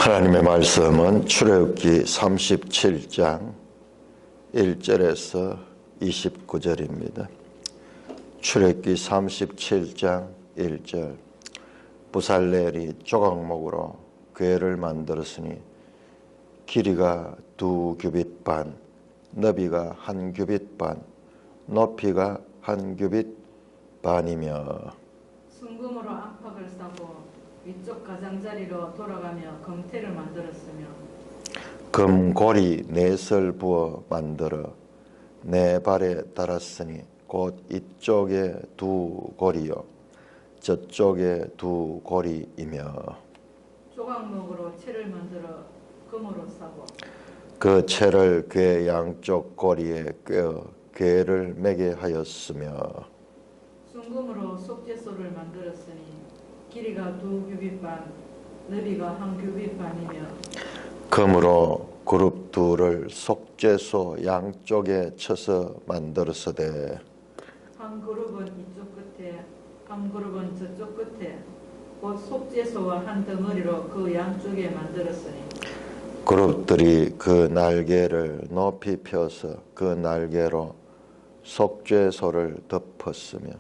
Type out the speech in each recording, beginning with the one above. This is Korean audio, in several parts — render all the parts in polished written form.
하나님의 말씀은 출애굽기 37장 1절에서 29절입니다. 출애굽기 37장 1절. 부살렐이 조각목으로 궤를 만들었으니 길이가 2규빗 반, 너비가 1규빗 반, 높이가 1규빗 반이며 순금으로 안팎을 싸고 위쪽 가장자리로 돌아가며 금태를 만들었으며 금고리 4설 부어 만들어 네 발에 달았으니 곧 이쪽에 2고리요 저쪽에 2고리이며 조각목으로 채를 만들어 금으로 싸고 그 채를 궤 양쪽 고리에 꿰어 궤를 매게 하였으며 순금으로 속죄소를 만들었으니 길이가 2규빗 반, 너비가 1규빗 반이며 금으로 그룹 둘을 속죄소 양쪽에 쳐서 만들었으되 한 그룹은 이쪽 끝에 한 그룹은 저쪽 끝에 곧 속죄소와 한 덩어리로 그 양쪽에 만들었으니 그룹들이 그 날개를 높이 펴서 그 날개로 속죄소를 덮었으며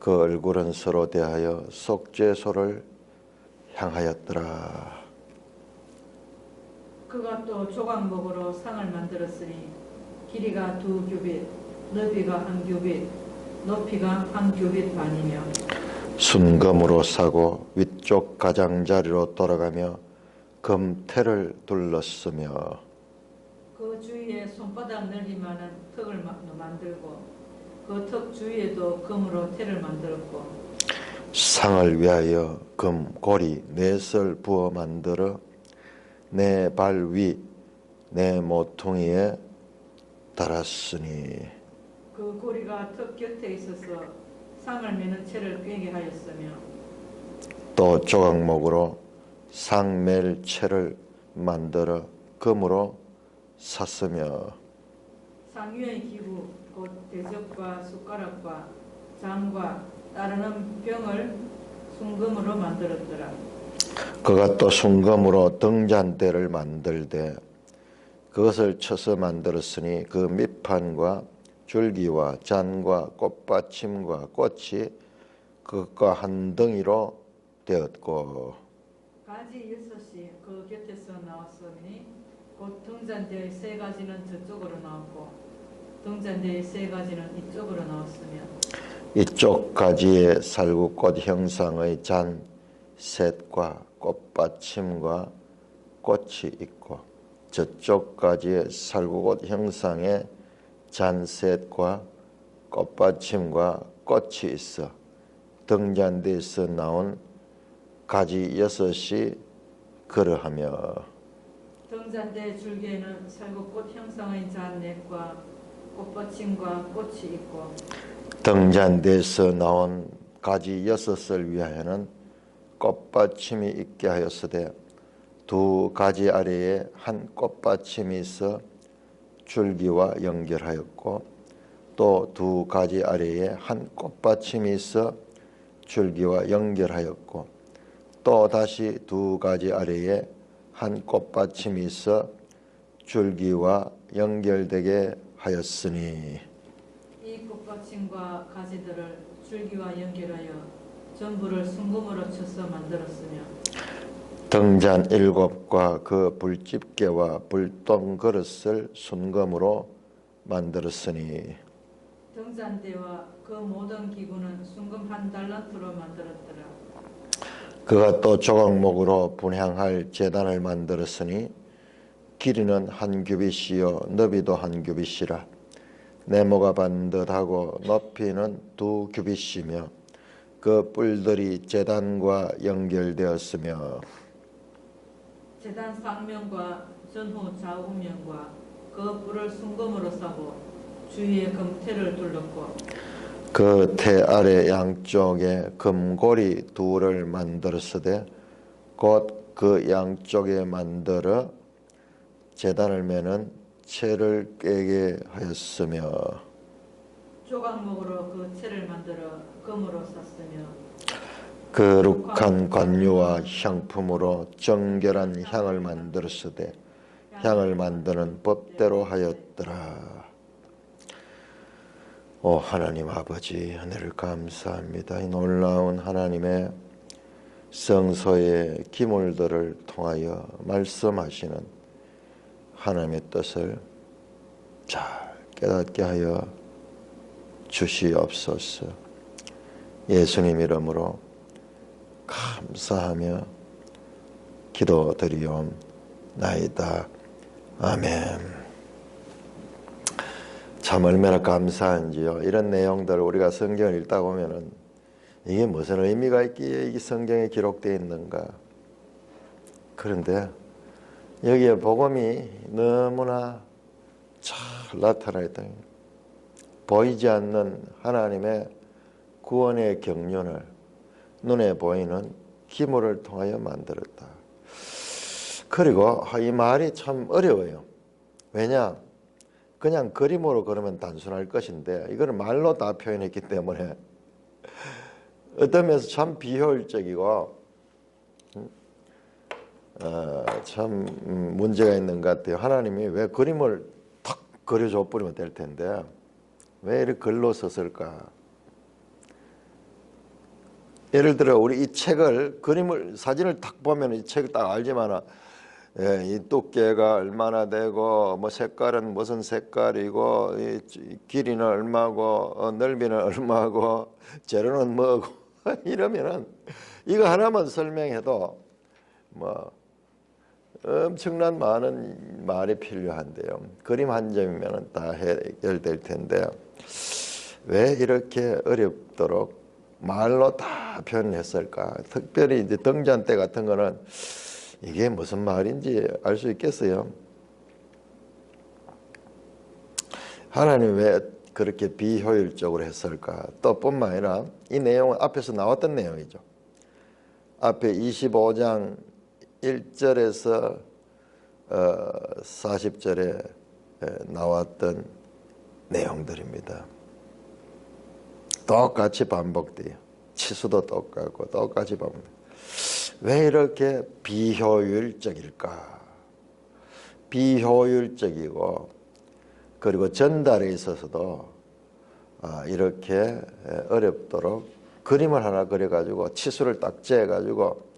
그 얼굴은 서로 대하여 속죄소를 향하였더라. 그가 또 조각목으로 상을 만들었으니 길이가 2규빗, 너비가 1규빗, 높이가 1규빗 반이며 순금으로 사고 위쪽 가장자리로 돌아가며 금태를 둘렀으며 그 주위에 손바닥 넓이만한 턱을 만들고 그 턱 주위에도 금으로 태를 만들었고 상을 위하여 금고리 4설 부어 만들어 내 발 위 내 모퉁이에 달았으니 그 고리가 턱 곁에 있어서 상을 매는 채를 꿰게 하였으며 또 조각목으로 상멜 채를 만들어 금으로 샀으며 상위의 기구 곧 대접과 숟가락과 잔과 따르는 병을 순금으로 만들었더라. 그가 또 순금으로 등잔대를 만들되 그것을 쳐서 만들었으니 그 밑판과 줄기와 잔과 꽃받침과 꽃이 그것과 한 덩이로 되었고 가지 6이 그 곁에서 나왔으니 곧 등잔대의 3가지는 저쪽으로 나왔고 등잔대의 3가지는 이쪽으로 나왔으며 이쪽 가지에 살구꽃 형상의 잔 셋과 꽃받침과 꽃이 있고 저쪽 가지에 살구꽃 형상의 잔 셋과 꽃받침과 꽃이 있어 등잔대에서 나온 가지 6이 그러하며 등잔대 줄기에는 살구꽃 형상의 잔 4과 꽃받침과 꽃이 있고 등잔대에서 나온 가지 6을 위하여는 꽃받침이 있게 하였으되 2 가지 아래에 한 꽃받침이 있어 줄기와 연결하였고 또 2 가지 아래에 한 꽃받침이 있어 줄기와 연결하였고 또 다시 2 가지 아래에 한 꽃받침이 있어 줄기와 연결되게 하였으니 이 꽃받침과 가지들을 줄기와 연결하여 전부를 순금으로 쳐서 만들었으며 등잔 7과 그 불집게와 불똥 그릇을 순금으로 만들었으니 등잔대와 그 모든 기구는 순금 1달란트로 만들었더라. 그가 또 조각목으로 분향할 제단을 만들었으니 길이는 1규빗이요 너비도 1규빗이라 네모가 반듯하고 높이는 2규빗이며 그 뿔들이 제단과 연결되었으며 제단 상면과 전후 좌우면과 그 뿔을 순금으로 싸고 주위에 금태를 둘렀고 그 태 아래 양쪽에 금고리 2를 만들었으되 곧 그 양쪽에 만들어 제단을 매는 채를 꿰게 하였으며 조각목으로 그 채를 만들어 금으로 샀으며 거룩한 관유와 향품으로 정결한 향을 만들었으되 향을 만드는 법대로 하였더라. 오 하나님 아버지, 은혜를 감사합니다. 이 놀라운 하나님의 성소의 기물들을 통하여 말씀하시는 하나님의 뜻을 잘 깨닫게 하여 주시옵소서. 예수님 이름으로 감사하며 기도드리옵나이다. 아멘. 참 얼마나 감사한지요. 이런 내용들 우리가 성경을 읽다 보면은 이게 무슨 의미가 있기에 이 성경에 기록되어 있는가. 그런데 여기에 복음이 너무나 잘 나타나 있다. 보이지 않는 하나님의 구원의 경륜을 눈에 보이는 기물을 통하여 만들었다. 그리고 이 말이 참 어려워요. 왜냐? 그냥 그림으로 그러면 단순할 것인데 이거를 말로 다 표현했기 때문에 어떤 면에서 참 비효율적이고 참 문제가 있는 것 같아요. 하나님이 왜 그림을 탁 그려줘 버리면 될 텐데 왜 이렇게 글로 썼을까? 예를 들어 우리 이 책을 그림을 사진을 딱 보면 이 책을 딱 알지만 이 두께가 얼마나 되고 뭐 색깔은 무슨 색깔이고 이 길이는 얼마고 넓이는 얼마고 재료는 뭐고 이러면은 이거 하나만 설명해도 뭐 엄청난 많은 말이 필요한데요. 그림 한 점이면 다 해결될 텐데 왜 이렇게 어렵도록 말로 다 표현했을까? 특별히 이제 등잔대 같은 거는 이게 무슨 말인지 알 수 있겠어요? 하나님 왜 그렇게 비효율적으로 했을까? 또 뿐만 아니라 이 내용은 앞에서 나왔던 내용이죠. 앞에 25장 1절에서 40절에 나왔던 내용들입니다. 똑같이 반복돼요. 치수도 똑같고 똑같이 반복돼요. 왜 이렇게 비효율적일까? 비효율적이고 그리고 전달에 있어서도 이렇게 어렵도록 그림을 하나 그려가지고 치수를 딱 재가지고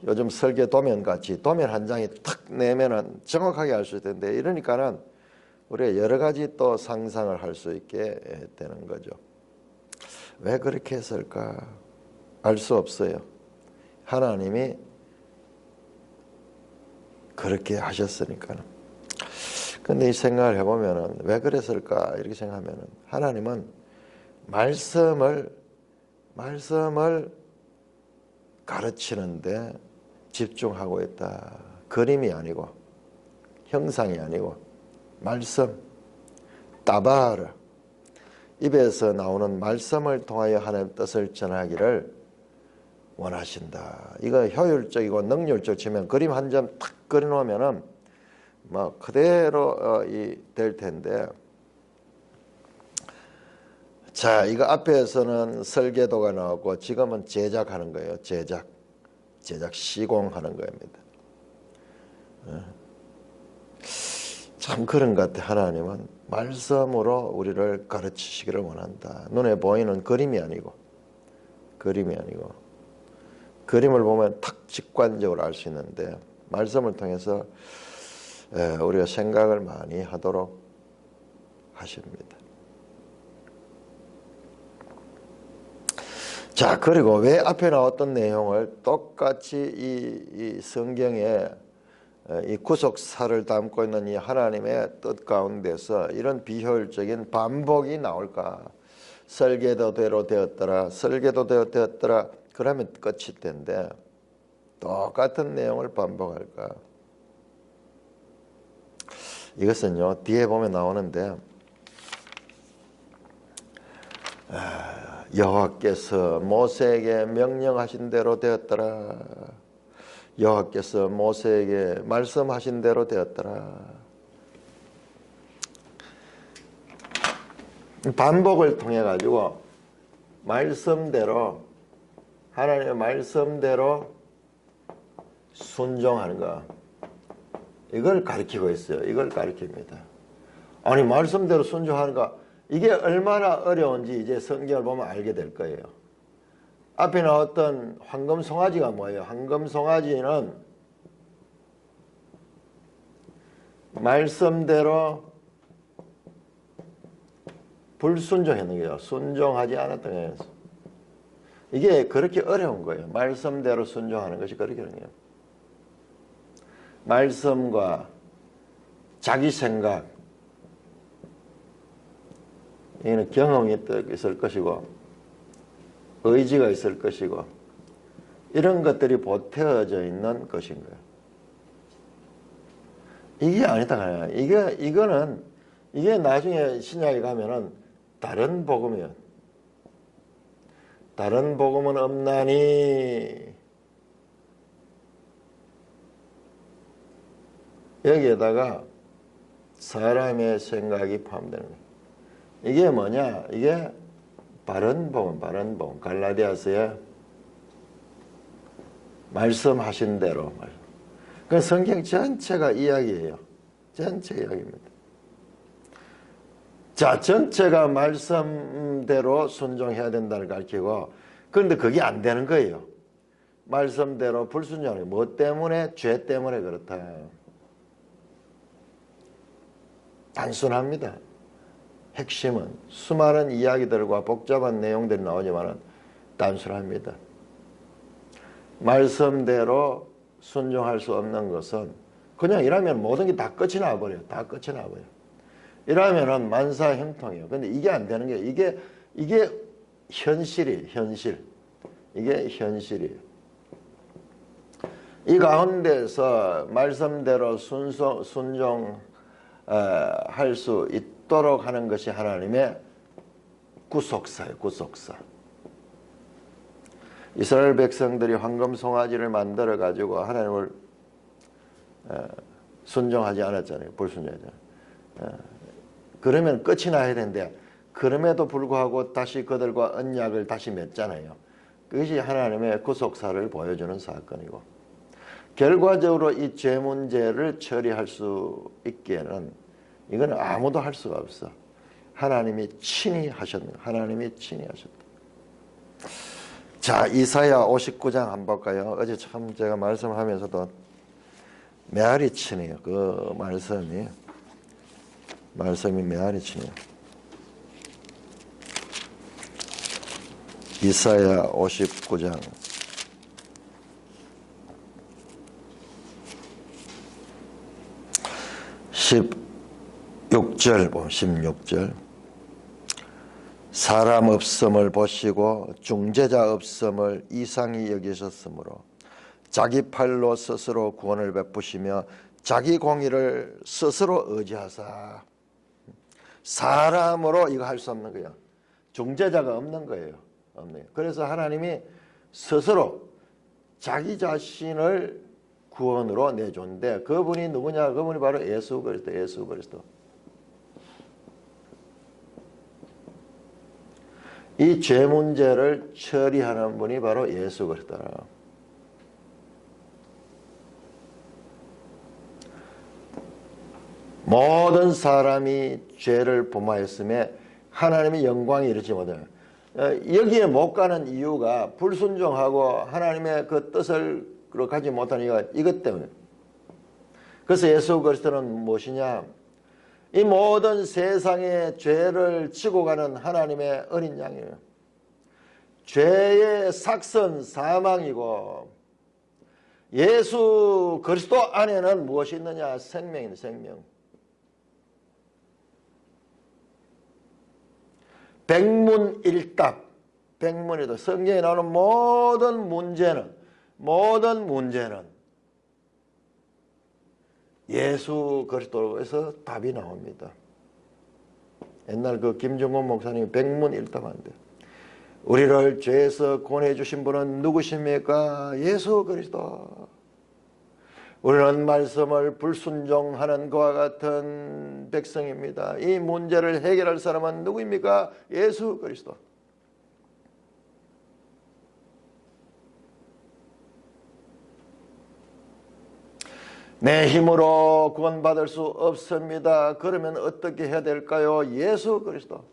요즘 설계 도면 같이 도면 한 장이 탁 내면은 정확하게 알 수 있는데 이러니까는 우리가 여러 가지 또 상상을 할 수 있게 되는 거죠. 왜 그렇게 했을까? 알 수 없어요. 하나님이 그렇게 하셨으니까는. 근데 이 생각을 해보면은 왜 그랬을까? 이렇게 생각하면은 하나님은 말씀을 가르치는데 집중하고 있다. 그림이 아니고 형상이 아니고 말씀, 따바르 입에서 나오는 말씀을 통하여 하나님의 뜻을 전하기를 원하신다. 이거 효율적이고 능률적 치면 그림 한 점 탁 그려놓으면은 뭐 그대로 될 텐데, 자 이거 앞에서는 설계도가 나오고 지금은 제작하는 거예요. 제작 시공하는 겁니다. 참 그런 것 같아. 하나님은 말씀으로 우리를 가르치시기를 원한다. 눈에 보이는 그림이 아니고 그림을 보면 탁 직관적으로 알 수 있는데 말씀을 통해서 우리가 생각을 많이 하도록 하십니다. 자, 그리고 왜 앞에 나왔던 내용을 똑같이 이 성경에 이 구속사를 담고 있는 이 하나님의 뜻 가운데서 이런 비효율적인 반복이 나올까? 설계도대로 되었더라. 그러면 끝일 텐데 똑같은 내용을 반복할까? 이것은요 뒤에 보면 나오는데 여호와께서 모세에게 명령하신 대로 되었더라. 여호와께서 모세에게 말씀하신 대로 되었더라. 반복을 통해 가지고 말씀대로 하나님의 말씀대로 순종하는 거. 이걸 가르치고 있어요. 이걸 가르칩니다. 아니 말씀대로 순종하는 거 이게 얼마나 어려운지 이제 성경을 보면 알게 될 거예요. 앞에 나왔던 황금송아지가 뭐예요? 황금송아지는 말씀대로 불순종했는 거예요. 순종하지 않았던 거예요. 이게 그렇게 어려운 거예요. 말씀대로 순종하는 것이 그렇게 어려운 거예요. 말씀과 자기 생각, 이는 경험이 있을 것이고 의지가 있을 것이고 이런 것들이 보태어져 있는 것인 거예요. 이게 아니다. 이게 나중에 신약에 가면은 다른 복음이에요. 다른 복음은 없나니 여기에다가 사람의 생각이 포함되는 거예요. 이게 뭐냐? 이게 바른 복음. 갈라디아서에 말씀하신 대로. 그 성경 전체가 이야기예요. 전체 이야기입니다. 자, 전체가 말씀대로 순종해야 된다는 걸 가르치고, 그런데 그게 안 되는 거예요. 말씀대로 불순종하는 거. 뭐 때문에? 죄 때문에 그렇다. 단순합니다. 핵심은 수많은 이야기들과 복잡한 내용들이 나오지만 단순합니다. 말씀대로 순종할 수 없는 것은 그냥 이러면 모든 게 다 끝이 나버려요. 다 끝이 나버려요. 이러면은 만사형통이에요. 근데 이게 안 되는 게 이게 현실이에요. 현실. 이게 현실이에요. 이 가운데서 말씀대로 순종할 수 있도록 하는 것이 하나님의 구속사예요. 구속사. 이스라엘 백성들이 황금송아지를 만들어 가지고 하나님을 순종하지 않았잖아요. 불순종하잖아요. 그러면 끝이 나야 되는데 그럼에도 불구하고 다시 그들과 언약을 다시 맺잖아요. 그것이 하나님의 구속사를 보여주는 사건이고, 결과적으로 이 죄 문제를 처리할 수 있게는 이건 아무도 할 수가 없어. 하나님이 친히 하셨는, 하나님이 친히 하셨다. 자, 이사야 59장 한번 볼까요? 어제 참 제가 말씀하면서도 메아리 치네요. 그 말씀이 메아리 치네요. 이사야 59장 16절 보면 16절 사람 없음을 보시고 중재자 없음을 이상히 여기셨으므로 자기 팔로 스스로 구원을 베푸시며 자기 공의를 스스로 의지하사. 사람으로 이거 할 수 없는 거예요. 중재자가 없는 거예요. 없네요. 그래서 하나님이 스스로 자기 자신을 구원으로 내줬는데 그분이 누구냐? 그분이 바로 예수 그리스도. 예수 그리스도. 이 죄 문제를 처리하는 분이 바로 예수 그리스도라. 모든 사람이 죄를 범하였음에 하나님의 영광이 이르지 못해요. 여기에 못 가는 이유가 불순종하고 하나님의 그 뜻을 가지 못하는 이유가 이것 때문에. 그래서 예수 그리스도는 무엇이냐? 이 모든 세상의 죄를 지고 가는 하나님의 어린 양이에요. 죄의 삭선 사망이고 예수 그리스도 안에는 무엇이 있느냐? 생명이네, 생명. 백문일답, 백문이다. 성경에 나오는 모든 문제는 예수 그리스도에서 답이 나옵니다. 옛날 그 김종원 목사님이 백문일답한데, 우리를 죄에서 구원해 주신 분은 누구십니까? 예수 그리스도. 우리는 말씀을 불순종하는 그와 같은 백성입니다. 이 문제를 해결할 사람은 누구입니까? 예수 그리스도. 내 힘으로 구원받을 수 없습니다. 그러면 어떻게 해야 될까요? 예수 그리스도.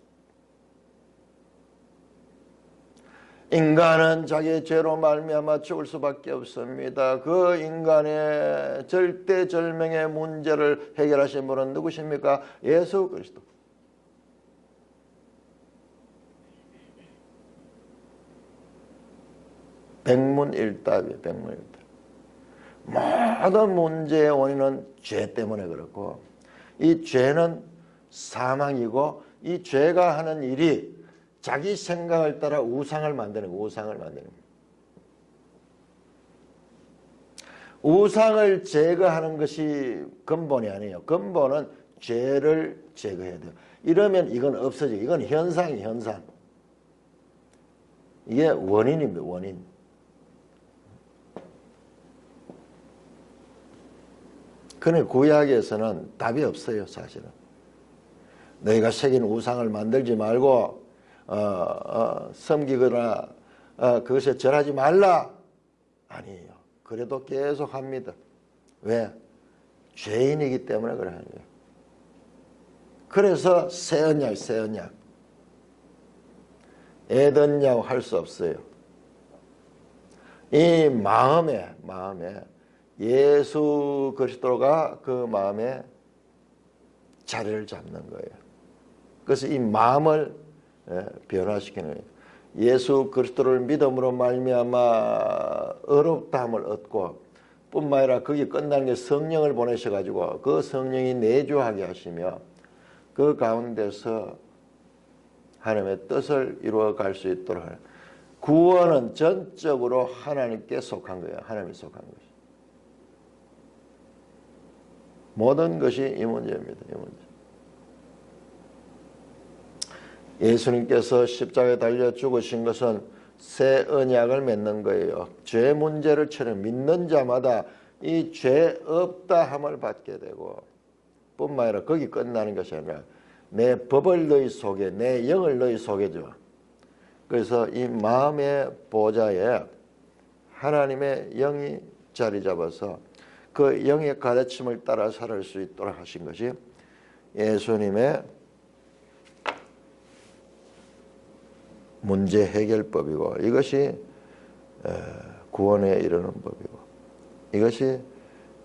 인간은 자기의 죄로 말미암아 죽을 수밖에 없습니다. 그 인간의 절대절명의 문제를 해결하신 분은 누구십니까? 예수 그리스도. 백문일답이에요. 백문일답. 모든 문제의 원인은 죄 때문에 그렇고, 이 죄는 사망이고, 이 죄가 하는 일이 자기 생각을 따라 우상을 만드는 거예요. 우상을 만드는 거예요. 우상을 제거하는 것이 근본이 아니에요. 근본은 죄를 제거해야 돼요. 이러면 이건 없어져요. 이건 현상이에요. 현상. 이게 원인입니다. 원인. 그런데 구약에서는 답이 없어요. 사실은. 너희가 새긴 우상을 만들지 말고 섬기거나 그것에 절하지 말라. 아니에요. 그래도 계속 합니다. 왜? 죄인이기 때문에 그래 하는 거예요. 그래서 새 언약, 새 언약. 에덴야고 할 수 없어요. 이 마음에 예수 그리스도가 그 마음에 자리를 잡는 거예요. 그래서 이 마음을 변화시키는 거예요. 예수 그리스도를 믿음으로 말미암아 의롭다함을 얻고, 뿐만 아니라 거기 끝나는 게 성령을 보내셔가지고 그 성령이 내주하게 하시며 그 가운데서 하나님의 뜻을 이루어갈 수 있도록 하는, 구원은 전적으로 하나님께 속한 거예요. 하나님이 속한 것이. 모든 것이 이 문제입니다. 이 문제. 예수님께서 십자가에 달려 죽으신 것은 새 언약을 맺는 거예요. 죄 문제를 처리 믿는 자마다 이 죄 없다 함을 받게 되고, 뿐만 아니라 거기 끝나는 것이 아니라 내 법을 너희 속에, 내 영을 너희 속에 줘. 그래서 이 마음의 보좌에 하나님의 영이 자리 잡아서 그 영의 가르침을 따라 살아갈 수 있도록 하신 것이 예수님의 문제 해결법이고, 이것이 구원에 이르는 법이고, 이것이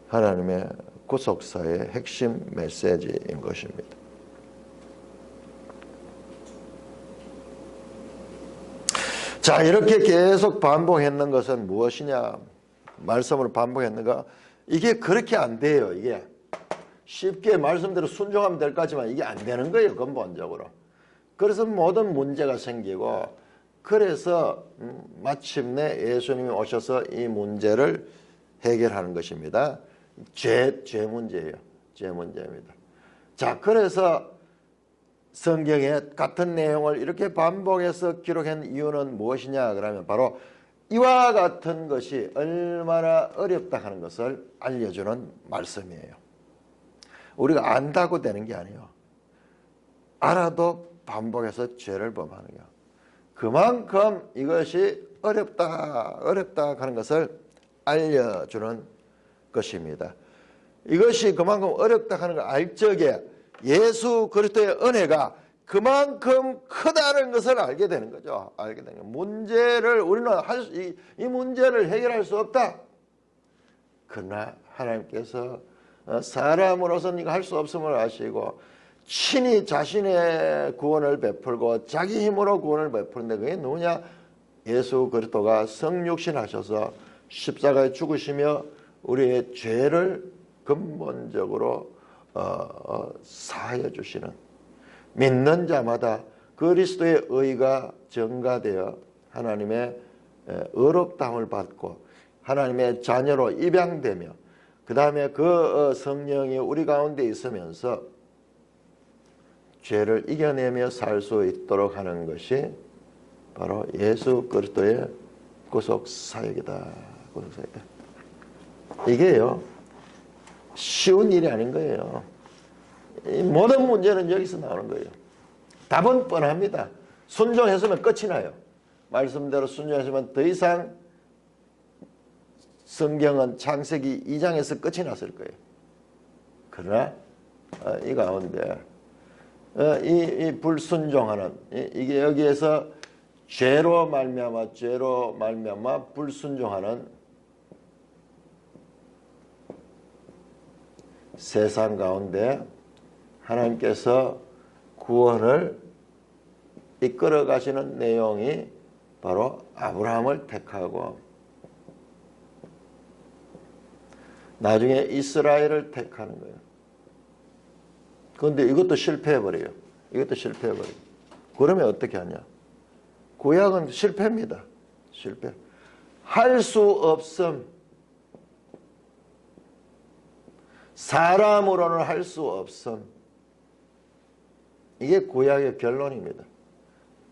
하나님의 구속사의 핵심 메시지인 것입니다. 자, 이렇게 계속 반복했는 것은 무엇이냐? 말씀을 반복했는가? 이게 그렇게 안 돼요. 이게 쉽게 말씀대로 순종하면 될 것 같지만 이게 안 되는 거예요. 근본적으로. 그래서 모든 문제가 생기고, 그래서 마침내 예수님이 오셔서 이 문제를 해결하는 것입니다. 죄 문제예요. 죄 문제입니다. 자, 그래서 성경에 같은 내용을 이렇게 반복해서 기록한 이유는 무엇이냐? 그러면 바로 이와 같은 것이 얼마나 어렵다 하는 것을 알려주는 말씀이에요. 우리가 안다고 되는 게 아니에요. 알아도 반복해서 죄를 범하는 거예요. 그만큼 이것이 어렵다 하는 것을 알려주는 것입니다. 이것이 그만큼 어렵다 하는 걸 알 적에 예수 그리스도의 은혜가 그만큼 크다는 것을 알게 되는 거죠. 알게 되는 거예요. 문제를 우리는 이 문제를 해결할 수 없다. 그러나 하나님께서 사람으로서는 이거 할 수 없음을 아시고 친히 자신의 구원을 베풀고 자기 힘으로 구원을 베푸는데, 그게 누구냐? 예수 그리스도가 성육신하셔서 십자가에 죽으시며 우리의 죄를 근본적으로 사하여 주시는, 믿는 자마다 그리스도의 의가 증가되어 하나님의 의롭다함을 받고 하나님의 자녀로 입양되며, 그 다음에 그 성령이 우리 가운데 있으면서 죄를 이겨내며 살 수 있도록 하는 것이 바로 예수 그리스도의 구속 사역이다. 구속 사역이다. 이게요, 쉬운 일이 아닌 거예요. 이 모든 문제는 여기서 나오는 거예요. 답은 뻔합니다. 순종했으면 끝이 나요. 말씀대로 순종했으면 더 이상 성경은 창세기 2장에서 끝이 났을 거예요. 그러나 이 가운데 이 불순종하는 이게 여기에서 죄로 말미암아 불순종하는 세상 가운데 하나님께서 구원을 이끌어 가시는 내용이 바로 아브라함을 택하고 나중에 이스라엘을 택하는 거예요. 그런데 이것도 실패해버려요. 그러면 어떻게 하냐? 구약은 실패입니다. 실패. 할 수 없음. 사람으로는 할 수 없음. 이게 구약의 결론입니다.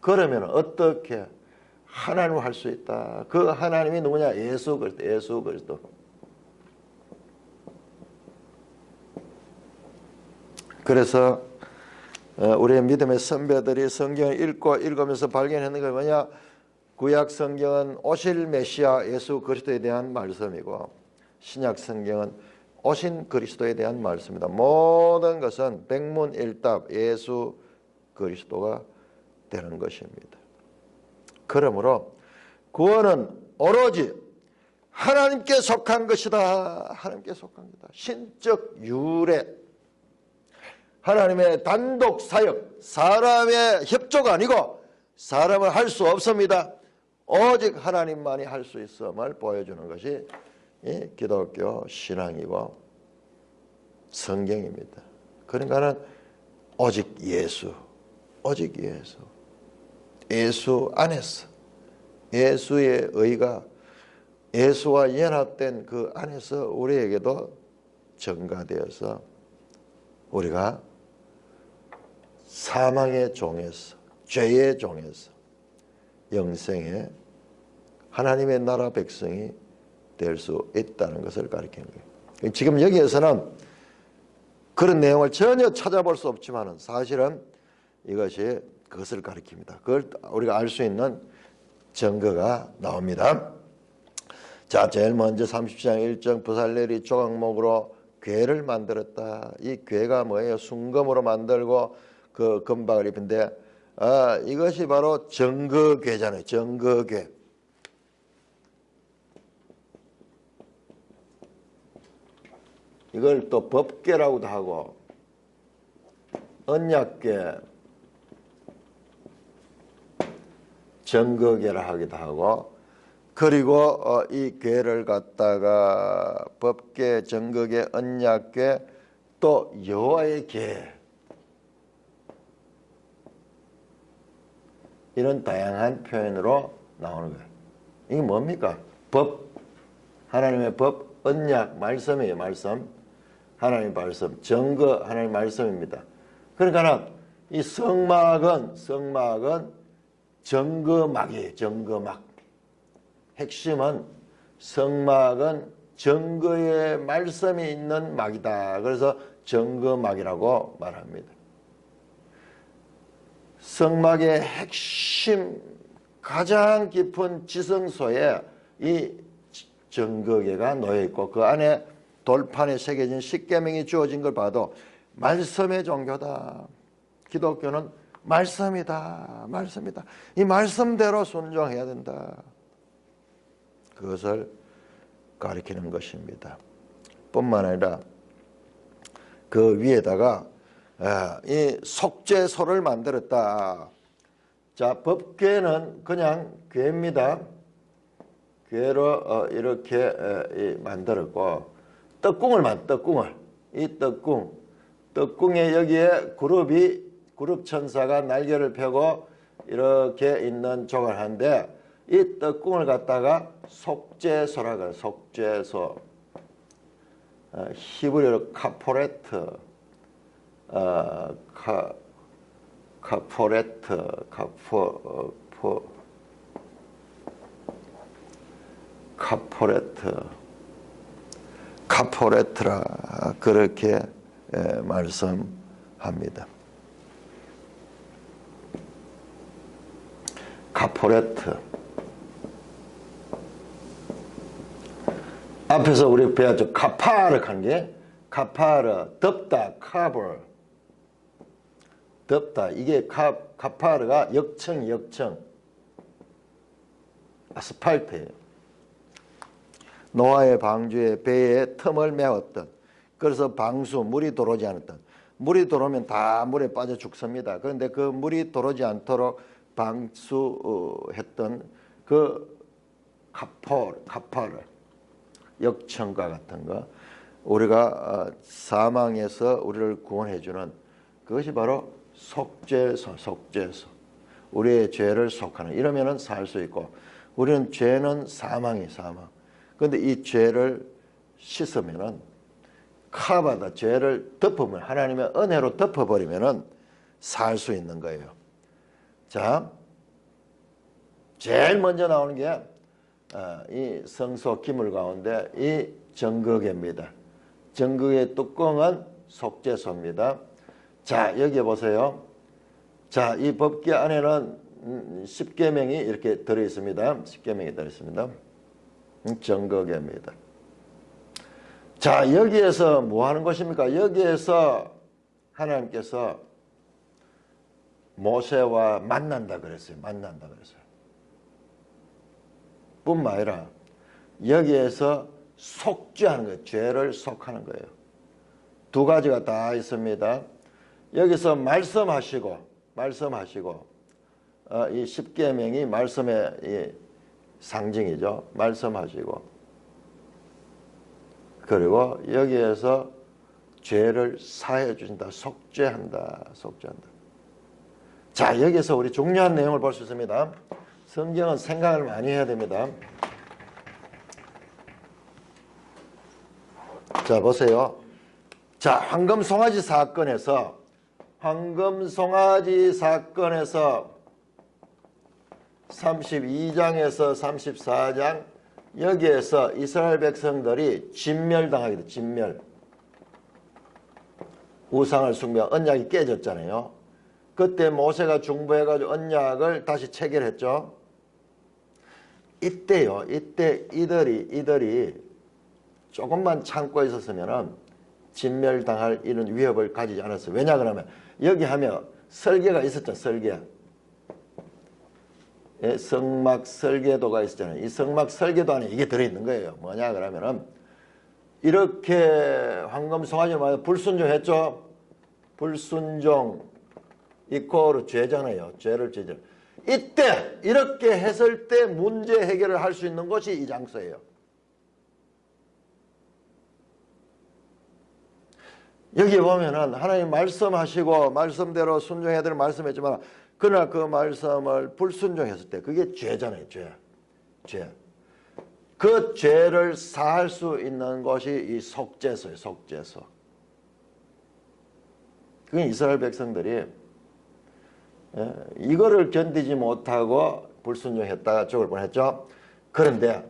그러면 어떻게 하나님을 할 수 있다. 그 하나님이 누구냐? 예수 그리스도. 그래서 우리의 믿음의 선배들이 성경을 읽으면서 발견하는 게 뭐냐? 구약 성경은 오실 메시아 예수 그리스도에 대한 말씀이고 신약 성경은 오신 그리스도에 대한 말씀입니다. 모든 것은 백문일답 예수 그리스도가 되는 것입니다. 그러므로 구원은 오로지 하나님께 속한 것이다. 하나님께 속한 것이다. 신적 유래. 하나님의 단독 사역, 사람의 협조가 아니고 사람은 할 수 없습니다. 오직 하나님만이 할 수 있음을 보여주는 것이 이 기독교 신앙이고 성경입니다. 그러니까는 오직 예수 안에서 예수의 의가 예수와 연합된 그 안에서 우리에게도 전가되어서 우리가 사망의 종에서 죄의 종에서 영생의 하나님의 나라 백성이 될 수 있다는 것을 가리키는 거예요. 지금 여기에서는 그런 내용을 전혀 찾아볼 수 없지만 사실은 이것이 그것을 가리킵니다. 그걸 우리가 알 수 있는 증거가 나옵니다. 자, 제일 먼저 30장 1절 부살렐이 조각목으로 궤를 만들었다. 이 궤가 뭐예요? 순금으로 만들고 그 금박을 입힌데 이것이 바로 정거궤잖아요. 정거궤. 이걸 또 법궤라고도 하고 언약궤, 정거궤라 하기도 하고 그리고 이 궤를 갖다가 법궤, 정거궤, 언약궤 또 여호와의 궤 이런 다양한 표현으로 나오는 거예요. 이게 뭡니까? 법, 하나님의 법, 언약, 말씀이에요. 말씀, 하나님의 말씀, 정거, 하나님의 말씀입니다. 그러니까 이 성막은 정거막이에요. 정거막. 핵심은 성막은 정거의 말씀이 있는 막이다. 그래서 정거막이라고 말합니다. 성막의 핵심 가장 깊은 지성소에 이 정거궤가 놓여있고 그 안에 돌판에 새겨진 십계명이 주어진 걸 봐도 말씀의 종교다. 기독교는 말씀이다. 이 말씀대로 순종해야 된다. 그것을 가리키는 것입니다. 뿐만 아니라 그 위에다가 이 속죄소를 만들었다. 자, 법궤는 그냥 궤입니다. 궤로 이렇게 만들었고 떡궁을 이 떡궁에 여기에 그룹 천사가 날개를 펴고 이렇게 있는 조각한데 이 떡궁을 갖다가 속죄소라고 해요. 속죄소. 히브리어로 카포레트. 카포레트라 그렇게 말씀합니다. 카포레트. 앞에서 우리 배웠죠. 카파르 관계. 카파르, 덮다, 카버. 덮다. 이게 카파르가 역청. 아스팔트예요. 노아의 방주에 배에 틈을 메웠던. 그래서 방수, 물이 들어오지 않았던. 물이 들어오면 다 물에 빠져 죽습니다. 그런데 그 물이 들어오지 않도록 방수했던 그 카파르, 역청과 같은 거. 우리가 사망에서 우리를 구원해주는 그것이 바로 속죄소. 우리의 죄를 속하는. 이러면은 살 수 있고, 우리는 죄는 사망. 그런데 이 죄를 씻으면은 카바다, 죄를 덮으면, 하나님의 은혜로 덮어버리면은 살 수 있는 거예요. 자, 제일 먼저 나오는 게 이 성소 기물 가운데 이 정거개입니다. 정거개 뚜껑은 속죄소입니다. 자, 여기 보세요. 자, 이 법궤 안에는 10계명이 이렇게 들어있습니다. 10계명이 들어있습니다. 정거개입니다. 자, 여기에서 뭐 하는 것입니까? 여기에서 하나님께서 모세와 만난다 그랬어요. 뿐만 아니라 여기에서 속죄하는 거예요. 죄를 속하는 거예요. 두 가지가 다 있습니다. 여기서 말씀하시고 이 십계명이 말씀의 이 상징이죠. 말씀하시고, 그리고 여기에서 죄를 사해 주신다. 속죄한다. 자, 여기서 우리 중요한 내용을 볼 수 있습니다. 성경은 생각을 많이 해야 됩니다. 자, 보세요. 자, 황금 송아지 사건에서 32장에서 34장, 여기에서 이스라엘 백성들이 진멸당하게 돼. 진멸. 우상을 숭배한 언약이 깨졌잖아요. 그때 모세가 중보해가지고 언약을 다시 체결했죠. 이때 이들이 조금만 참고 있었으면 진멸당할 이런 위협을 가지지 않았어요. 왜냐 그러면 여기 하면 설계가 있었죠. 설계. 예, 성막 설계도가 있었잖아요. 이 성막 설계도 안에 이게 들어있는 거예요. 뭐냐 그러면은 이렇게 황금 송아지 말고 불순종했죠. 불순종 이코르 죄잖아요. 죄를 지죠. 이때 이렇게 했을 때 문제 해결을 할 수 있는 곳이 이 장소예요. 여기 보면은 하나님 말씀하시고 말씀대로 순종해야 될 말씀했지만, 그러나 그 말씀을 불순종했을 때 그게 죄잖아요. 죄. 그 죄를 사할 수 있는 것이 이 속죄소예요. 속죄소. 그게 이스라엘 백성들이 이거를 견디지 못하고 불순종했다가 죽을 뻔했죠. 그런데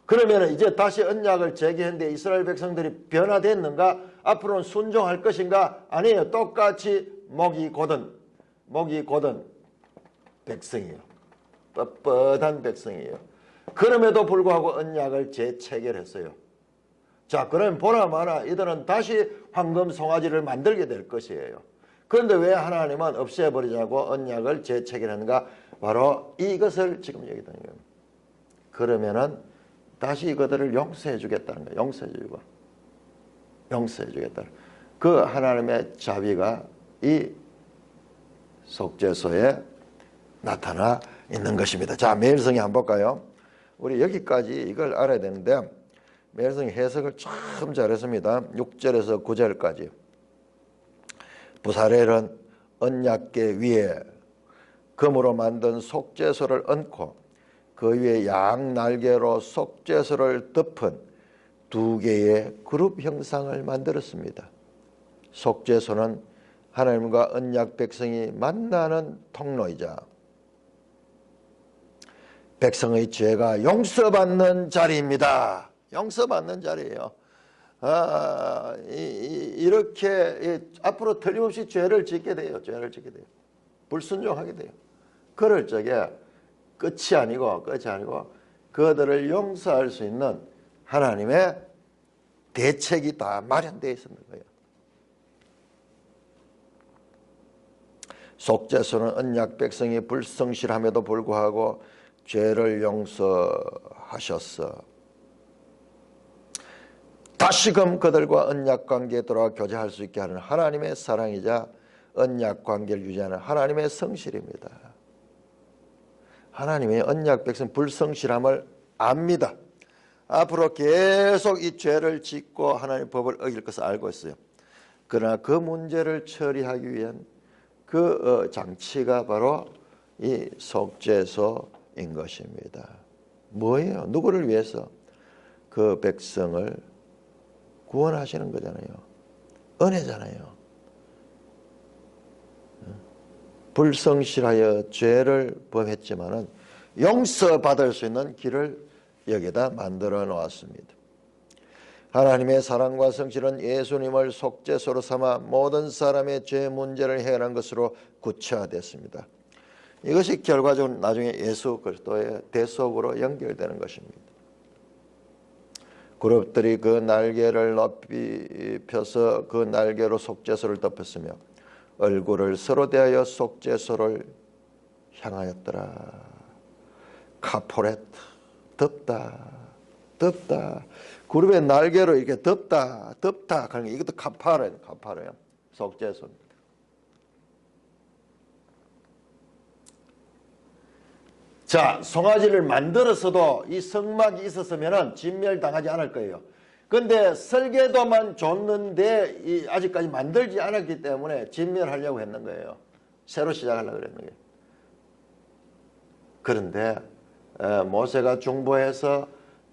그러면 이제 다시 언약을 재개했는데 이스라엘 백성들이 변화됐는가? 앞으로는 순종할 것인가? 아니에요. 똑같이 목이 곧은 백성이에요. 뻣뻣한 백성이에요. 그럼에도 불구하고 언약을 재체결했어요. 자, 그러면 보나마나 이들은 다시 황금 송아지를 만들게 될 것이에요. 그런데 왜 하나님은 없애버리자고 언약을 재체결했는가? 바로 이것을 지금 얘기하는 거예요. 그러면은 다시 이것들을 용서해 주겠다는 거예요. 용서해 주겠다. 그 하나님의 자비가 이 속죄소에 나타나 있는 것입니다. 자, 매일성이 한번 볼까요? 우리 여기까지 이걸 알아야 되는데 매일성이 해석을 참 잘했습니다. 6절에서 9절까지. 부사렐은 언약궤 위에 금으로 만든 속죄소를 얹고 그 위에 양 날개로 속죄소를 덮은 두 개의 그룹 형상을 만들었습니다. 속죄소는 하나님과 언약 백성이 만나는 통로이자 백성의 죄가 용서받는 자리입니다. 용서받는 자리예요. 이렇게 앞으로 틀림없이 죄를 짓게 돼요. 불순종하게 돼요. 그럴 적에 끝이 아니고 그들을 용서할 수 있는 하나님의 대책이 다 마련되어 있었는 거예요. 속죄소는 언약 백성이 불성실함에도 불구하고 죄를 용서하셨어. 다시금 그들과 언약 관계에 돌아와 교제할 수 있게 하는 하나님의 사랑이자 언약 관계를 유지하는 하나님의 성실입니다. 하나님의 언약 백성 불성실함을 압니다. 앞으로 계속 이 죄를 짓고 하나님의 법을 어길 것을 알고 있어요. 그러나 그 문제를 처리하기 위한 그 장치가 바로 이 속죄소인 것입니다. 뭐예요? 누구를 위해서? 그 백성을 구원하시는 거잖아요. 은혜잖아요. 불성실하여 죄를 범했지만은 용서받을 수 있는 길을 여기다 만들어 놓았습니다. 하나님의 사랑과 성실은 예수님을 속죄소로 삼아 모든 사람의 죄 문제를 해결한 것으로 구체화됐습니다. 이것이 결과적으로 나중에 예수 그리스도의 대속으로 연결되는 것입니다. 그룹들이 그 날개를 높이 펴서 그 날개로 속죄소를 덮었으며 얼굴을 서로 대하여 속죄소를 향하였더라. 카포레트, 덮다, 덮다. 그룹의 날개로 이렇게 덮다, 덮다. 그러니까 이것도 카파레요. 속죄소입니다. 자, 송아지를 만들었어도 이 성막이 있었으면 진멸당하지 않을 거예요. 근데 설계도만 줬는데 아직까지 만들지 않았기 때문에 진멸하려고 했는 거예요. 새로 시작하려고 했는 거예요. 그런데 모세가 중보해서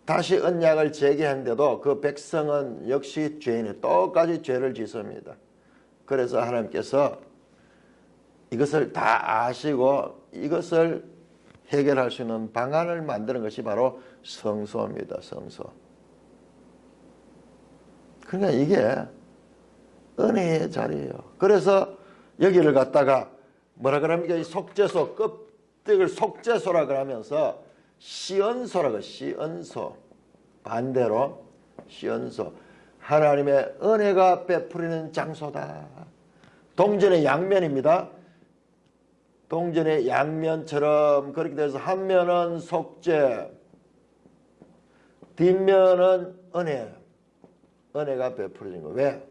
다시 언약을 재개했는데도 그 백성은 역시 죄인이 똑같이 죄를 짓습니다. 그래서 하나님께서 이것을 다 아시고 이것을 해결할 수 있는 방안을 만드는 것이 바로 성소입니다. 성소. 그러니까 이게 은혜의 자리예요. 그래서 여기를 갖다가 뭐라 그럽니까? 이 속죄소 껍데기를 속죄소라 그러면서 시언소라고 시언소. 반대로 시언소. 하나님의 은혜가 베풀리는 장소다. 동전의 양면입니다. 동전의 양면처럼 그렇게 돼서 한 면은 속죄, 뒷면은 은혜. 은혜가 베풀어진 거예요. 왜?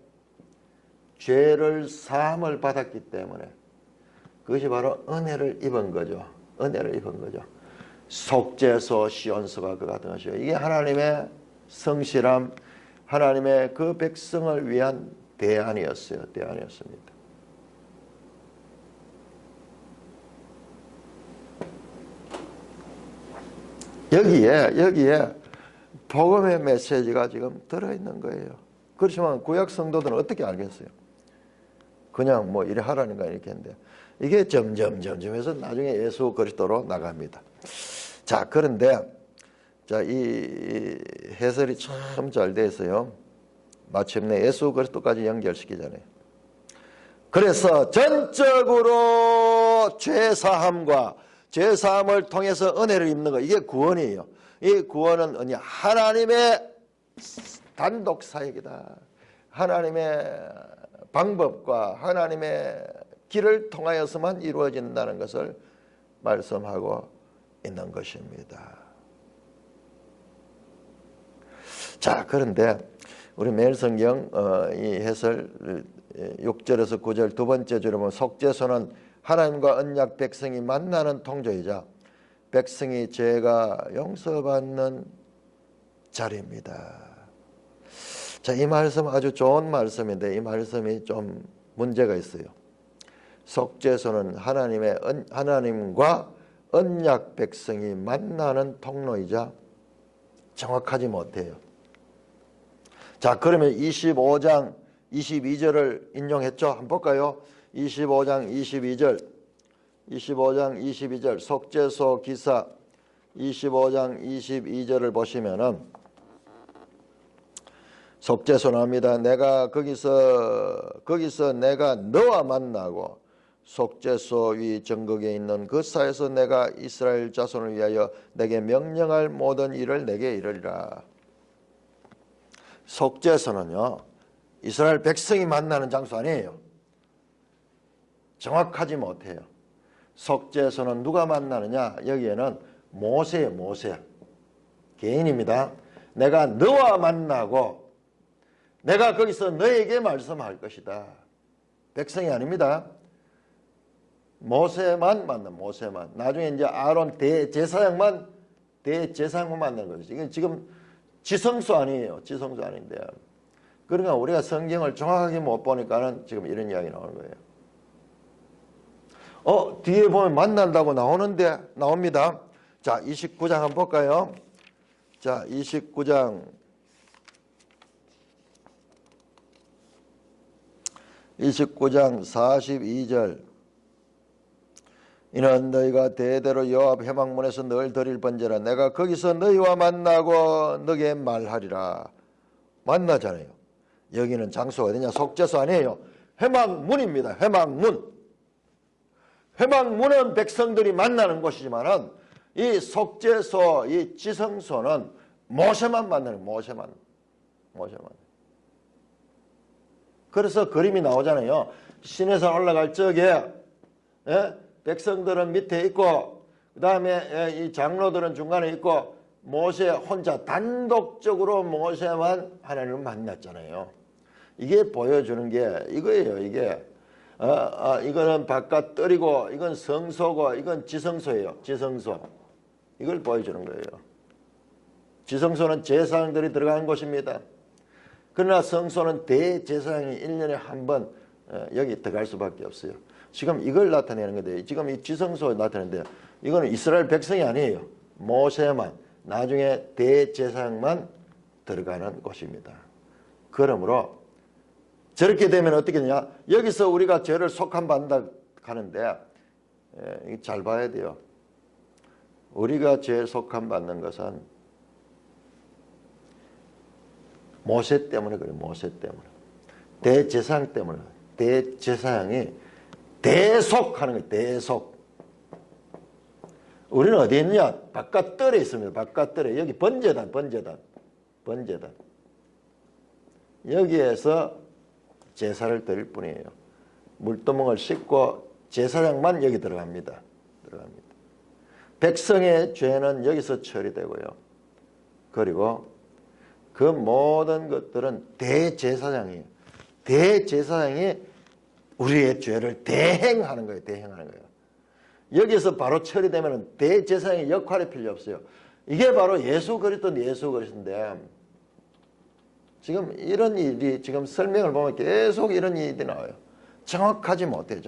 죄를 사함을 받았기 때문에. 그것이 바로 은혜를 입은 거죠. 은혜를 입은 거죠. 속죄소, 시온소가 그 같은 것이요. 이게 하나님의 성실함, 하나님의 그 백성을 위한 대안이었어요. 대안이었습니다. 여기에 복음의 메시지가 지금 들어있는 거예요. 그렇지만 구약 성도들은 어떻게 알겠어요? 그냥 뭐 이래 하라니까 이렇게 했는데 이게 점점 해서 나중에 예수 그리스도로 나갑니다. 자, 그런데 자, 이 해설이 참 잘 돼서요. 마침내 예수 그리스도까지 연결시키잖아요. 그래서 전적으로 죄사함과 죄사함을 통해서 은혜를 입는 거, 이게 구원이에요. 이 구원은 언니 하나님의 단독 사역이다. 하나님의 방법과 하나님의 길을 통하여서만 이루어진다는 것을 말씀하고 있는 것입니다. 자, 그런데 우리 매일성경 이 해설 6절에서 9절 두 번째 줄에 보면 속죄소는 하나님과 언약 백성이 만나는 통로이자 백성이 죄가 용서받는 자리입니다. 자, 이 말씀 아주 좋은 말씀인데 이 말씀이 좀 문제가 있어요. 속죄소는 하나님과 언약 백성이 만나는 통로이자 정확하지 못해요. 자, 그러면 25장 22절을 인용했죠? 한번 볼까요? 25장 22절 속죄소 기사 25장 22절을 보시면은 속죄소 나옵니다. 내가 거기서 내가 너와 만나고 속죄소 위 정극에 있는 그 사에서 내가 이스라엘 자손을 위하여 내게 명령할 모든 일을 내게 이르리라. 속죄소는요, 이스라엘 백성이 만나는 장소 아니에요. 정확하지 못해요. 속죄소는 누가 만나느냐? 여기에는 모세예요. 모세. 개인입니다. 내가 너와 만나고 내가 거기서 너에게 말씀할 것이다. 백성이 아닙니다. 모세만 만나. 모세만. 나중에 이제 아론 대제사장만 만나는 거죠. 이건 지금 지성소 아니에요. 지성소 아닌데. 그러니까 우리가 성경을 정확하게 못 보니까는 지금 이런 이야기 나오는 거예요. 뒤에 보면 만난다고 나옵니다. 자, 29장 한번 볼까요? 자, 29장 42절. 이는 너희가 대대로 여호와 회막문에서 늘 드릴 번제라. 내가 거기서 너희와 만나고 너게 말하리라. 만나잖아요. 여기는 장소가 어디냐? 속죄소 아니에요. 회막문입니다. 회막문. 회막문은 백성들이 만나는 곳이지만은 이 속죄소, 이 지성소는 모세만 만나는 모세만. 그래서 그림이 나오잖아요. 시내산 올라갈 적에 백성들은 밑에 있고 그 다음에 이 장로들은 중간에 있고 모세 혼자 단독적으로 모세만 하나님을 만났잖아요. 이게 보여주는 게 이거예요. 이게 이거는 바깥 뜰이고 이건 성소고 이건 지성소예요. 지성소. 이걸 보여주는 거예요. 지성소는 제사장들이 들어가는 곳입니다. 그러나 성소는 대제사장이 1년에 한 번 여기 들어갈 수밖에 없어요. 지금 이걸 나타내는 건데 지금 이 지성소에 나타내는데 이거는 이스라엘 백성이 아니에요. 모세만 나중에 대제사장만 들어가는 곳입니다. 그러므로 저렇게 되면 어떻게 되냐? 여기서 우리가 죄를 속함받는다 하는데 잘 봐야 돼요. 우리가 죄 속함받는 것은 모세 때문에 그래요. 모세 때문에. 대제사장 때문에. 대제사장이 대속하는 거예요. 대속. 우리는 어디에 있느냐? 바깥뜰에 있습니다. 바깥뜰에. 여기 번제단. 여기에서 제사를 드릴 뿐이에요. 물두멍을 씻고 제사장만 여기 들어갑니다. 백성의 죄는 여기서 처리되고요. 그리고 그 모든 것들은 대제사장이에요. 대제사장이 우리의 죄를 대행하는 거예요. 여기서 바로 처리되면 대제사장의 역할이 필요 없어요. 이게 바로 예수 그리스도인데 지금 이런 일이 지금 설명을 보면 계속 이런 일이 나와요. 정확하지 못해요.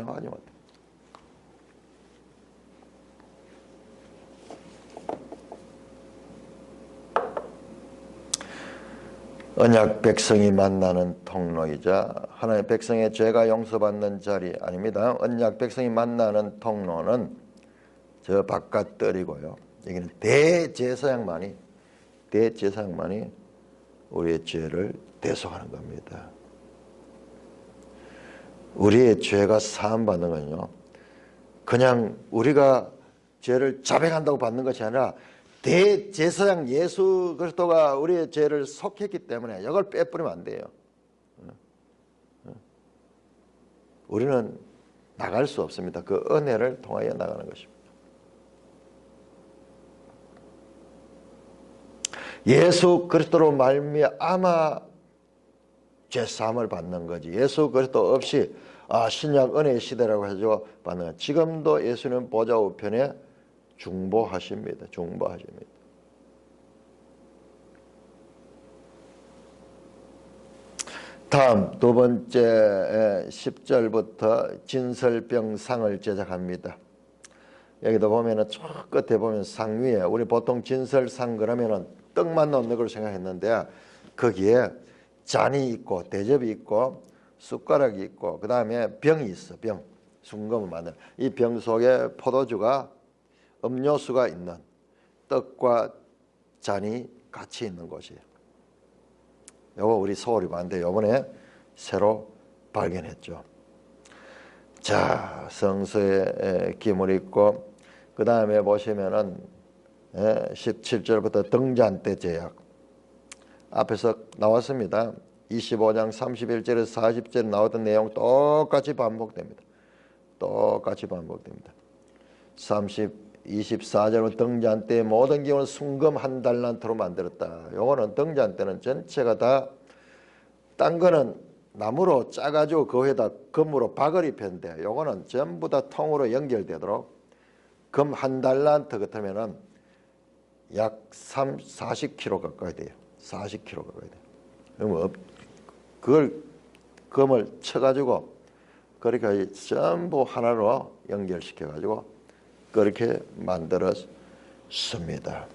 언약 백성이 만나는 통로이자 하나님의 백성의 죄가 용서받는 자리 아닙니다. 언약 백성이 만나는 통로는 저 바깥뜰이고요. 여기는 대제사장만이 우리의 죄를 대속하는 겁니다. 우리의 죄가 사함받는 건요, 그냥 우리가 죄를 자백한다고 받는 것이 아니라 대제사장 예수 그리스도가 우리의 죄를 속했기 때문에 이걸 빼버리면 안 돼요. 우리는 나갈 수 없습니다. 그 은혜를 통하여 나가는 것입니다. 예수 그리스도로 말미암아 죄사함을 받는 거지. 예수 그리스도 없이 신약 은혜의 시대라고 해서 받는 거지. 지금도 예수는 보좌 우편에 중보하십니다. 다음 두 번째 10절부터 진설병상을 제작합니다. 여기도 보면은 저 끝에 보면 상 위에 우리 보통 진설상 그러면은 떡만 넣는 걸 생각했는데 거기에 잔이 있고 대접이 있고 숟가락이 있고 그 다음에 병이 있어. 병. 순금을 만든 이 병 속에 포도주가 음료수가 있는 떡과 잔이 같이 있는 곳이에요. 요거 우리 소홀히 봤는데 요번에 새로 발견했죠. 자, 성서에 기물이 있고 그 다음에 보시면은 17절부터 등잔대 제약. 앞에서 나왔습니다. 25장 31절에서 40절에 나왔던 내용 똑같이 반복됩니다. 똑같이 반복됩니다. 24절은 등잔 때 모든 기운을 순금 한 달란트로 만들었다. 요거는 등잔 때는 전체가 다 딴 거는 나무로 짜가지고 그 위에다 금으로 박을 입혔는데 요거는 전부 다 통으로 연결되도록 금 한 달란트 같으면은 약 40kg 가까이 돼요. 40kg 가까이 돼요. 그러면 그걸 금을 쳐가지고 그렇게 전부 하나로 연결시켜가지고 그렇게 만들었습니다.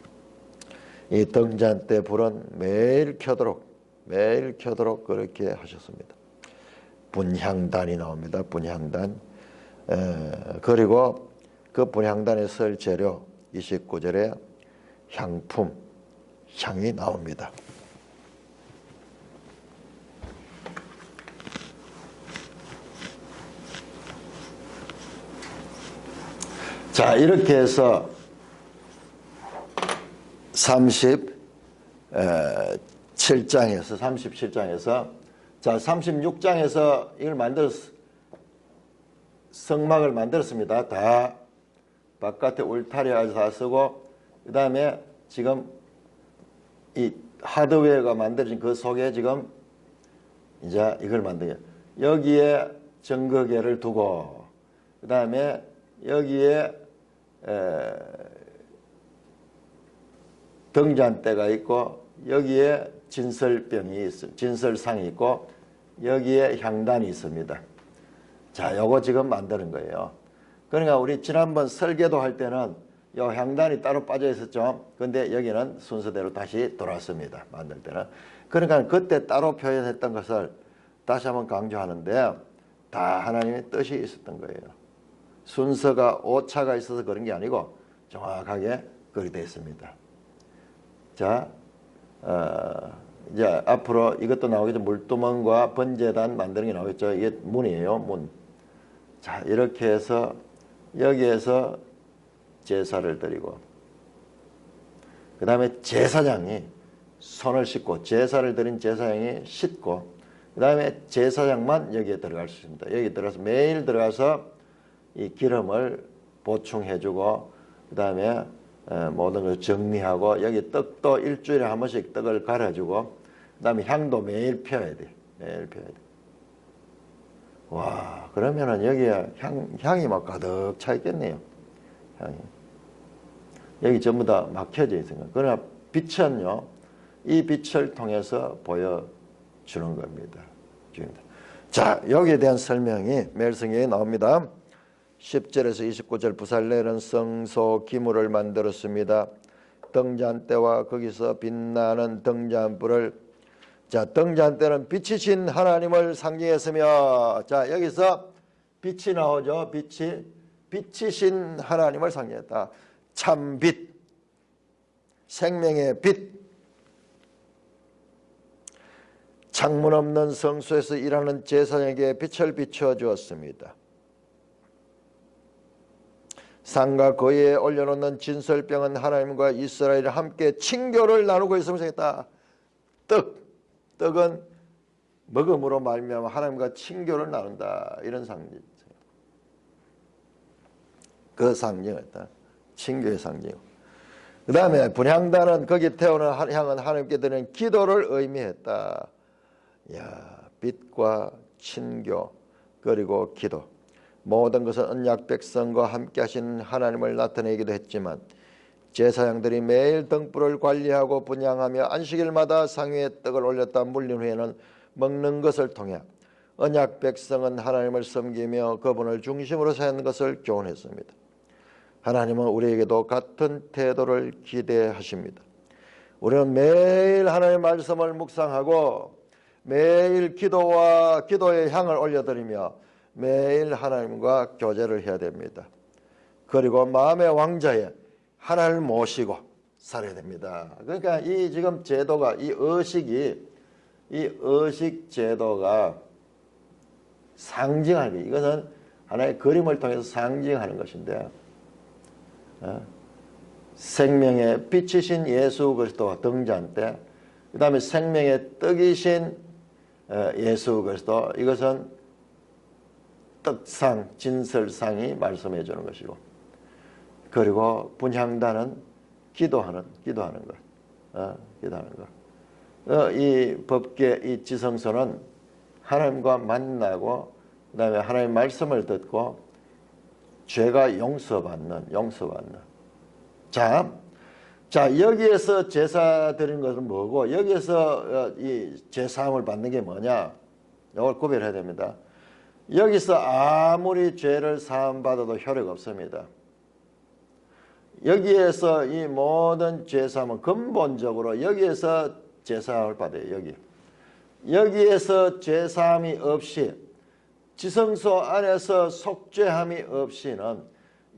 이 등잔대 불은 매일 켜도록 그렇게 하셨습니다. 분향단이 나옵니다. 분향단. 그리고 그 분향단에 쓸 재료 29절에 향품, 향이 나옵니다. 자, 이렇게 해서 37장에서 자, 36장에서 이걸 성막을 만들었습니다. 다 바깥에 울타리까지 다 쓰고 그 다음에 지금 이 하드웨어가 만들어진 그 속에 지금 이제 이걸 만들어요. 여기에 증거계를 두고 그 다음에 여기에 등잔대가 있고 여기에 진설상이 있고 여기에 향단이 있습니다. 자, 요거 지금 만드는 거예요. 그러니까 우리 지난번 설계도 할 때는 요 향단이 따로 빠져 있었죠. 근데 여기는 순서대로 다시 돌아왔습니다. 만들 때는. 그러니까 그때 따로 표현했던 것을 다시 한번 강조하는데 다 하나님의 뜻이 있었던 거예요. 순서가 오차가 있어서 그런 게 아니고 정확하게 그렇게 되어 있습니다. 자, 이제 앞으로 이것도 나오겠죠. 물두멍과 번제단 만드는 게 나오겠죠. 이게 문이에요. 문. 자, 이렇게 해서 여기에서 제사를 드리고 그 다음에 제사장이 손을 씻고 제사를 드린 제사장이 씻고 그 다음에 제사장만 여기에 들어갈 수 있습니다. 여기 들어가서 매일 들어가서 이 기름을 보충해주고 그 다음에 모든 걸 정리하고 여기 떡도 일주일에 한 번씩 떡을 갈아주고 그 다음에 향도 매일 펴야 돼. 매일 펴야 돼. 와, 그러면은 여기에 향이 막 가득 차 있겠네요. 향이. 여기 전부 다 막혀져 있습니다. 그러나 빛은요, 이 빛을 통해서 보여주는 겁니다. 자, 여기에 대한 설명이 멜성에 나옵니다. 10절에서 29절 부살렐은 성소 기물을 만들었습니다. 등잔대와 거기서 빛나는 등잔불을 자, 등잔대는 빛이신 하나님을 상징했으며 자, 여기서 빛이 나오죠. 빛이신 하나님을 상징했다. 참빛, 생명의 빛. 창문 없는 성소에서 일하는 제사장에게 빛을 비춰 주었습니다. 상과 거기에 올려놓는 진설병은 하나님과 이스라엘이 함께 친교를 나누고 있음을 생각했다. 떡은 먹음으로 말미암아 하나님과 친교를 나눈다. 이런 상징. 그 상징이었다. 친교의 상징. 그 다음에 분향단은 거기 태우는 향은 하나님께 드리는 기도를 의미했다. 야, 빛과 친교 그리고 기도. 모든 것은 언약 백성과 함께 하신 하나님을 나타내기도 했지만 제사장들이 매일 등불을 관리하고 분향하며 안식일마다 상위에 떡을 올렸다 물린 후에는 먹는 것을 통해 언약 백성은 하나님을 섬기며 그분을 중심으로 사는 것을 교훈했습니다. 하나님은 우리에게도 같은 태도를 기대하십니다. 우리는 매일 하나님의 말씀을 묵상하고 매일 기도의 향을 올려드리며 매일 하나님과 교제를 해야 됩니다. 그리고 마음의 왕자에 하나님을 모시고 살아야 됩니다. 그러니까 이 지금 제도가 이 의식 제도가 상징하는 게 이것은 하나의 그림을 통해서 상징하는 것인데 생명의 빛이신 예수 그리스도와 등잔대 그 다음에 생명의 떡이신 예수 그리스도, 이것은 떡상, 진설상이 말씀해 주는 것이고, 그리고 분향단은 기도하는 것. 기도하는 것. 이 법계, 이 지성소는 하나님과 만나고, 그 다음에 하나님의 말씀을 듣고 죄가 용서받는. 자, 여기에서 제사 드리는 것은 뭐고, 여기에서 이 제사함을 받는 게 뭐냐? 이걸 구별해야 됩니다. 여기서 아무리 죄를 사함받아도 효력 없습니다. 여기에서 이 모든 제사함은 근본적으로 여기에서 제사함을 받아요. 여기에서 제사함이 없이, 지성소 안에서 속죄함이 없이는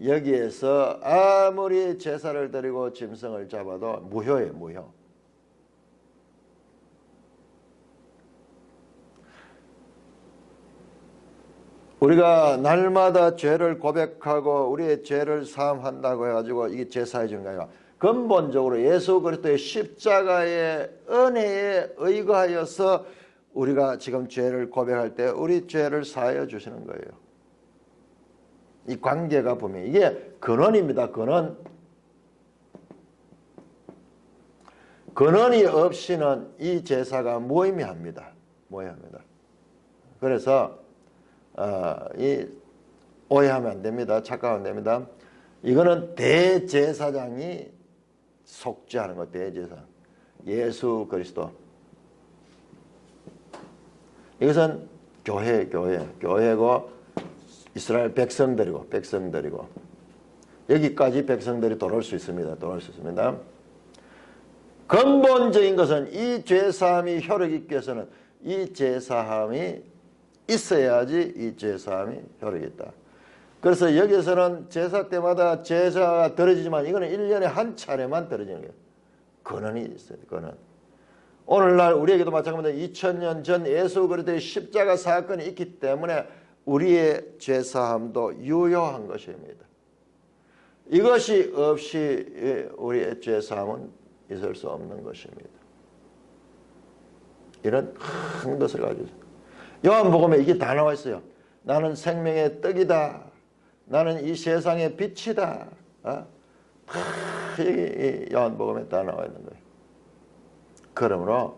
여기에서 아무리 제사를 드리고 짐승을 잡아도 무효예요. 무효. 우리가 날마다 죄를 고백하고 우리의 죄를 사함한다고 해가지고 이게 제사해 주는 거예요. 근본적으로 예수 그리스도의 십자가의 은혜에 의거하여서 우리가 지금 죄를 고백할 때 우리 죄를 사하여 주시는 거예요. 이 관계가 분명히, 이게 근원입니다. 근원이 없이는 이 제사가 무의미합니다. 그래서 오해하면 안 됩니다. 착각하면 안 됩니다. 이거는 대제사장이 속죄하는 것, 대제사장. 예수 그리스도. 이것은 교회고 이스라엘 백성들이고 여기까지 백성들이 돌아올 수 있습니다. 근본적인 것은 이 죄사함이 효력 있기 위해서는 이 제사함이 있어야지 이 제사함이 효력이 있다. 그래서 여기서는 제사 때마다 제사가 드려지지만 이거는 1년에 한 차례만 드려지는 거예요. 근원이 있어요. 근원. 오늘날 우리에게도 마찬가지로 2000년 전 예수 그리스도의 십자가 사건이 있기 때문에 우리의 제사함도 유효한 것입니다. 이것이 없이 우리의 제사함은 있을 수 없는 것입니다. 이런 큰 것을 가지고 요한복음에 이게 다 나와 있어요. 나는 생명의 떡이다. 나는 이 세상의 빛이다. 이 요한복음에 다 나와 있는 거예요. 그러므로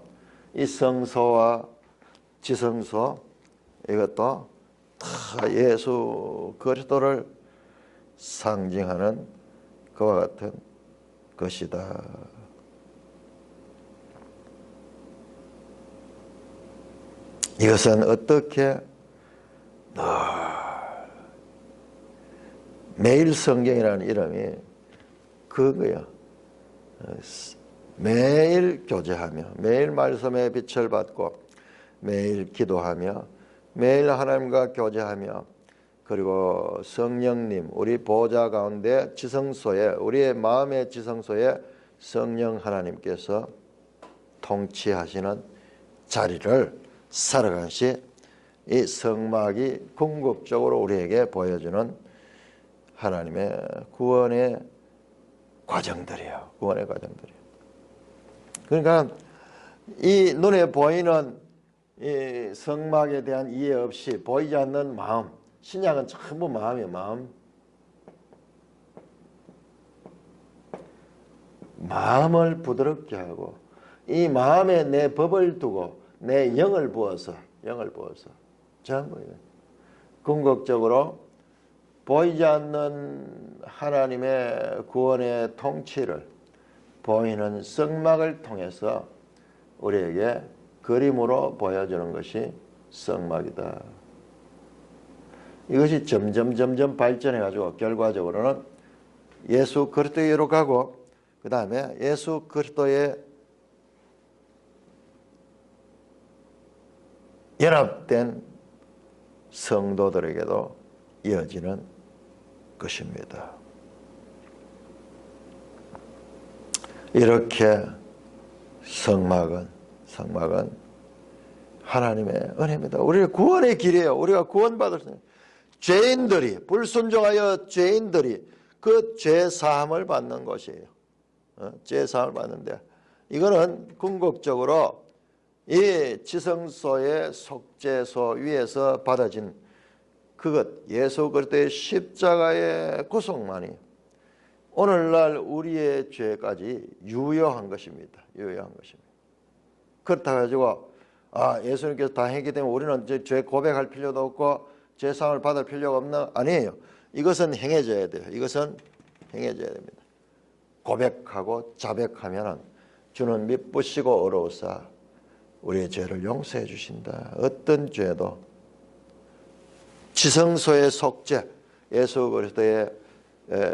이 성소와 지성소, 이것도 다 예수 그리스도를 상징하는 그와 같은 것이다. 이것은 어떻게 매일 성경이라는 이름이 그거야. 매일 교제하며, 매일 말씀의 빛을 받고, 매일 기도하며, 매일 하나님과 교제하며, 그리고 성령님, 우리 보좌 가운데 지성소에, 우리의 마음의 지성소에 성령 하나님께서 통치하시는 자리를 살아가는 것이 이 성막이 궁극적으로 우리에게 보여주는 하나님의 구원의 과정들이에요. 그러니까 이 눈에 보이는 이 성막에 대한 이해 없이 보이지 않는 마음, 신약은 전부 마음이에요. 마음을 부드럽게 하고 이 마음에 내 법을 두고 내 영을 부어서 전부 궁극적으로 보이지 않는 하나님의 구원의 통치를 보이는 성막을 통해서 우리에게 그림으로 보여주는 것이 성막이다. 이것이 점점 발전해가지고 결과적으로는 예수 그리스도에게로 가고 그 다음에 예수 그리스도의 연합된 성도들에게도 이어지는 것입니다. 이렇게 성막은 하나님의 은혜입니다. 우리의 구원의 길이에요. 우리가 구원받을 수 있는 죄인들이, 불순종하여 죄인들이 그 죄 사함을 받는 것이에요. 죄 사함을 받는데 이거는 궁극적으로 이 지성소의 속죄소 위에서 받아진 그것, 예수 그리스도의 십자가의 구속만이 오늘날 우리의 죄까지 유효한 것입니다. 유효한 것입니다. 그렇다 가지고 예수님께서 다 했기 때문에 우리는 이제 죄 고백할 필요도 없고 죄사함을 받을 필요가 없나? 아니에요. 이것은 행해져야 돼요. 이것은 행해져야 됩니다. 고백하고 자백하면 주는 미쁘시고 어려우사 우리의 죄를 용서해 주신다. 어떤 죄도 지성소의 속죄, 예수 그리스도의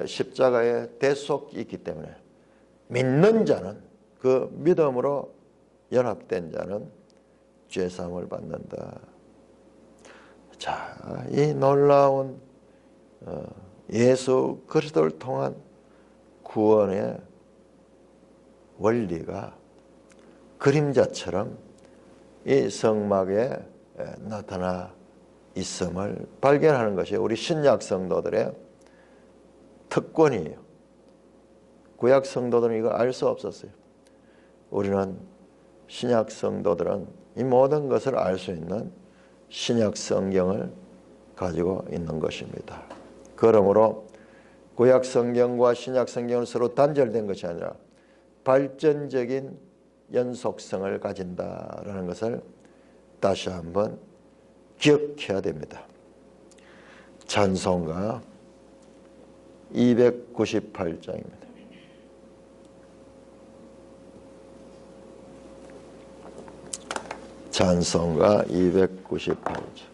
십자가의 대속이 있기 때문에 믿는 자는, 그 믿음으로 연합된 자는 죄사함을 받는다. 자, 이 놀라운 예수 그리스도를 통한 구원의 원리가 그림자처럼 이 성막에 나타나 있음을 발견하는 것이 우리 신약 성도들의 특권이에요. 구약 성도들은 이걸 알 수 없었어요. 우리는 신약 성도들은 이 모든 것을 알 수 있는 신약 성경을 가지고 있는 것입니다. 그러므로 구약 성경과 신약 성경은 서로 단절된 것이 아니라 발전적인 연속성을 가진다라는 것을 다시 한번 기억해야 됩니다. 찬송가 298장입니다. 찬송가 298장.